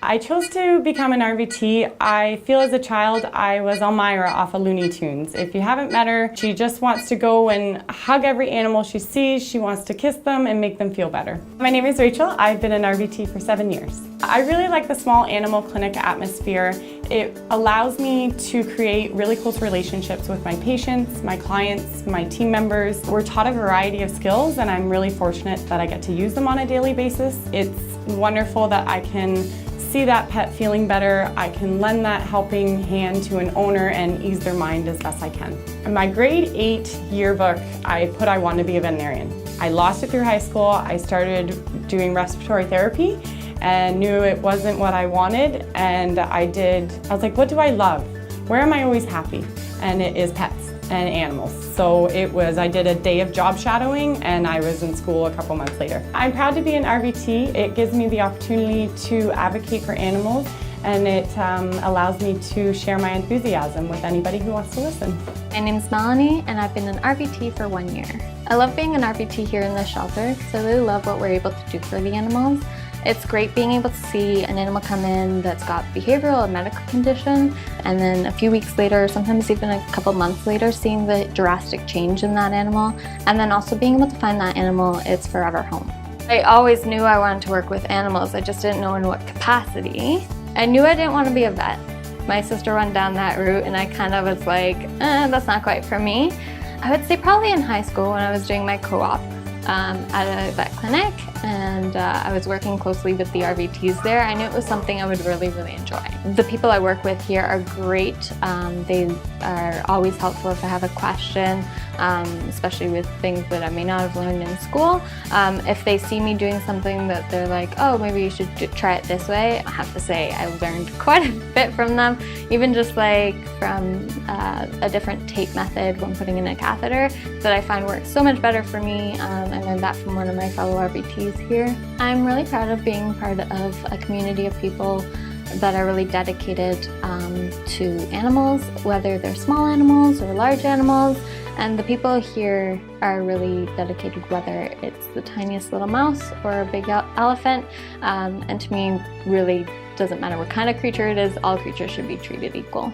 I chose to become an RVT. I feel as a child I was Elmira off of Looney Tunes. If you haven't met her, she just wants to go and hug every animal she sees. She wants to kiss them and make them feel better. My name is Rachel. I've been an RVT for 7 years. I really like the small animal clinic atmosphere. It allows me to create really close relationships with my patients, my clients, my team members. We're taught a variety of skills and I'm really fortunate that I get to use them on a daily basis. It's wonderful that I can see that pet feeling better. I can lend that helping hand to an owner and ease their mind as best I can. In my grade 8 yearbook, I put I wanted to be a veterinarian. I lost it through high school. I started doing respiratory therapy and knew it wasn't what I wanted, and I was like, what do I love? Where am I always happy? And it is pets and animals. So I did a day of job shadowing and I was in school a couple months later. I'm proud to be an RVT. It gives me the opportunity to advocate for animals, and it allows me to share my enthusiasm with anybody who wants to listen. My name's Melanie and I've been an RVT for 1 year. I love being an RVT here in the shelter because I really love what we're able to do for the animals. It's great being able to see an animal come in that's got behavioral or medical condition, and then a few weeks later, sometimes even a couple months later, seeing the drastic change in that animal, and then also being able to find that animal its forever home. I always knew I wanted to work with animals, I just didn't know in what capacity. I knew I didn't want to be a vet. My sister went down that route and I kind of was like, that's not quite for me. I would say probably in high school when I was doing my co-op at a vet clinic, and I was working closely with the RVTs there. I knew it was something I would really enjoy. The people I work with here are great. They are always helpful if I have a question, especially with things that I may not have learned in school. If they see me doing something that they're like, oh, maybe you should try it this way, I have to say I learned quite a bit from them, even just like from a different tape method when putting in a catheter that I find works so much better for me. I learned that from one of my fellow RVTs here. I'm really proud of being part of a community of people that are really dedicated to animals, whether they're small animals or large animals. And the people here are really dedicated, whether it's the tiniest little mouse or a big elephant. And to me, really doesn't matter what kind of creature it is, all creatures should be treated equal.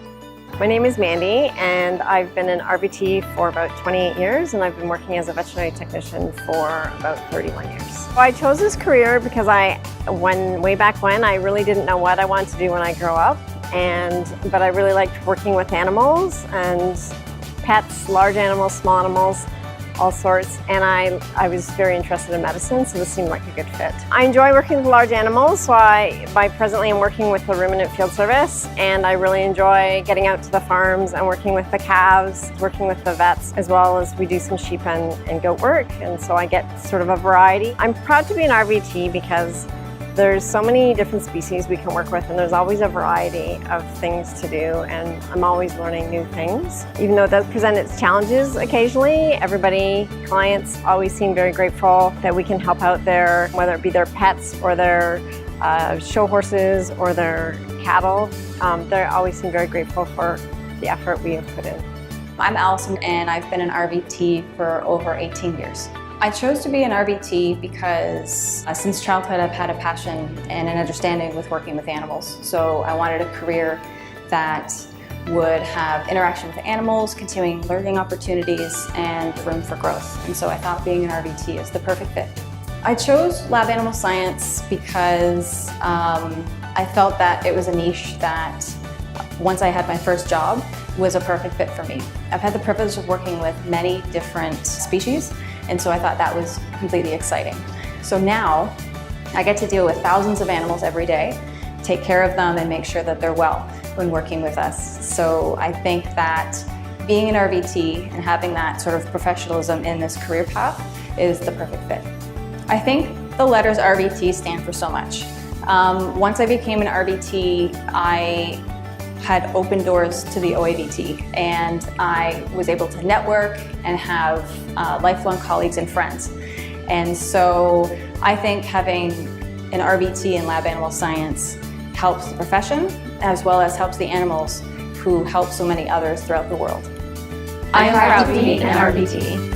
My name is Mandy and I've been an RVT for about 28 years, and I've been working as a veterinary technician for about 31 years. So I chose this career because way back when, I really didn't know what I wanted to do when I grow up, but I really liked working with animals and pets, large animals, small animals, all sorts, and I was very interested in medicine, so this seemed like a good fit. I enjoy working with large animals, so presently I'm working with the Ruminant Field Service, and I really enjoy getting out to the farms and working with the calves, working with the vets, as well as we do some sheep and goat work, and so I get sort of a variety. I'm proud to be an RVT because there's so many different species we can work with, and there's always a variety of things to do, and I'm always learning new things. Even though it does present its challenges occasionally, clients always seem very grateful that we can help out whether it be their pets or their show horses or their cattle. They always seem very grateful for the effort we have put in. I'm Allison and I've been an RVT for over 18 years. I chose to be an RVT because since childhood I've had a passion and an understanding with working with animals. So I wanted a career that would have interaction with animals, continuing learning opportunities, and room for growth. And so I thought being an RVT is the perfect fit. I chose lab animal science because I felt that it was a niche that once I had my first job was a perfect fit for me. I've had the privilege of working with many different species, and so I thought that was completely exciting. So now I get to deal with thousands of animals every day, take care of them and make sure that they're well when working with us. So I think that being an RVT and having that sort of professionalism in this career path is the perfect fit. I think the letters RVT stand for so much. Once I became an RVT, I had open doors to the OAVT, and I was able to network and have lifelong colleagues and friends. And so I think having an RVT in lab animal science helps the profession as well as helps the animals who help so many others throughout the world. I'm proud to be an RVT.